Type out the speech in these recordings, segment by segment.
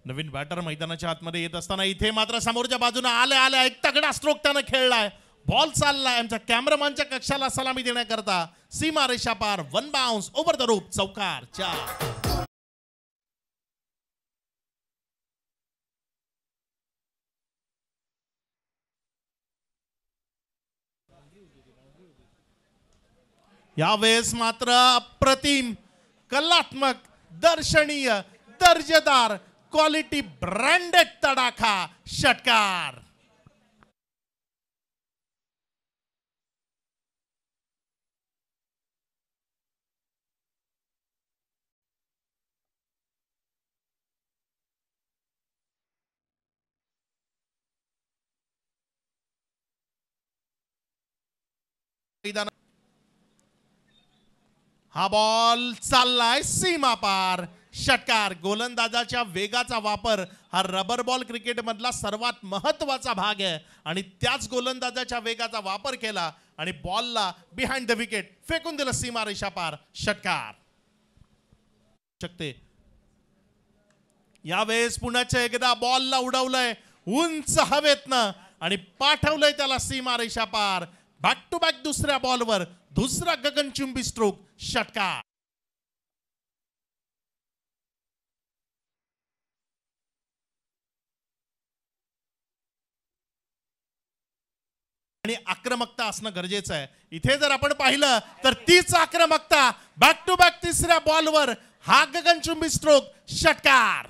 नवीन batter मैदानाच्या आतमध्ये येत असताना इथे मात्र समोरच्या बाजूने आल्या एक तगडा स्ट्रोक त्यानं खेळलाय. बॉल चाललाय. आमच्या कॅमेरामॅनच्या कक्षाला सलामी देण्याकरता सीमा रेषा पार. One bounce over the rope. चौकार 4. यावेळेस मात्र अप्रतिम, कलात्मक, दर्शनीय, दर्जेदार, क्वालिटी ब्रँडेड तडाखा षटकार. हा बॉल चाललाय सीमा पार. षटकार. गोलंदाजाच्या वेगाचा वापर हा रबर बॉल क्रिकेट मधला सर्वात महत्वाचा भाग आहे आणि त्याच गोलंदाजाच्या वेगाचा वापर केला आणि बॉलला बिहाइंड द विकेट फेकून दिलं सीमा रेषा पार. षटकार. शकते यावेळेस पुण्याच्या एकदा बॉलला उडवलंय उंच हवेतनं आणि पाठवलंय त्याला सीमा रेषा पार. बॅक टू बॅक दुसऱ्या बॉलवर दुसरा गगनचुंबी स्ट्रोक. षटकार. आणि आक्रमकता असणं गरजेचं आहे. इथे जर आपण पाहिलं तर तीच आक्रमकता. बॅक टू बॅक तिसऱ्या बॉलवर हा गगनचुंबी स्ट्रोक. षटकार.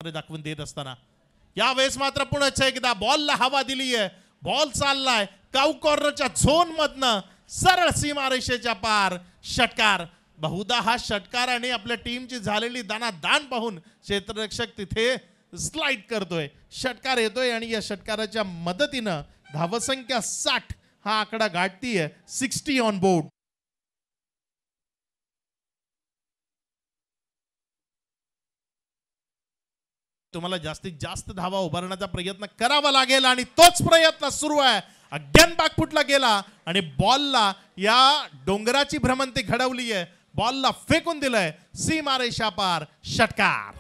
दाखवून देत असताना यावेळेस मात्र पुन्हा एकदा बॉलला हवा दिली आहे. बॉल चाललाय काऊ कॉर्नरच्या झोन मधनं सरळ सीमारेषेच्या पार. षटकार. बहुधा हा षटकार आणि आपल्या टीमची झालेली दान पाहून क्षेत्ररक्षक तिथे स्लाइड करतोय. षटकार येतोय आणि या षटकाराच्या मदतीनं धावसंख्या 60 हा आकडा गाठतीये. 60 ऑन बोर्ड. तुम्हाला जास्तीत जास्त धावा उभारण्याचा प्रयत्न करावा लागेल आणि तोच प्रयत्न सुरू आहे. अगेन बॅकफुटला गेला आणि बॉलला या डोंगराची भ्रमंती घडवली आहे. बॉलला फेकून दिलंय सीमा रेषा पार. षटकार.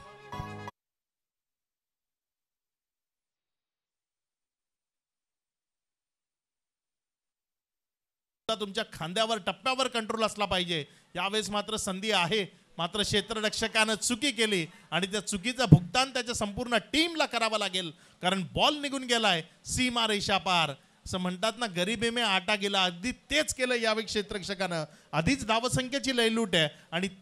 तुमच्या खांद्यावर टप्प्यावर कंट्रोल असला पाहिजे. यावेळेस मात्र संधी आहे मात्र क्षेत्ररक्षकानं चुकी केली आणि त्या चुकीचं भुगतान त्याच्या संपूर्ण टीमला करावं लागेल कारण बॉल निघून गेलाय सीमा रेषा पार. असं म्हणतात ना गरीबी में आटा गेला. अगदी तेच केलं यावेळी क्षेत्ररक्षकानं. आधीच धावसंख्येची लयलूट आहे आणि त्या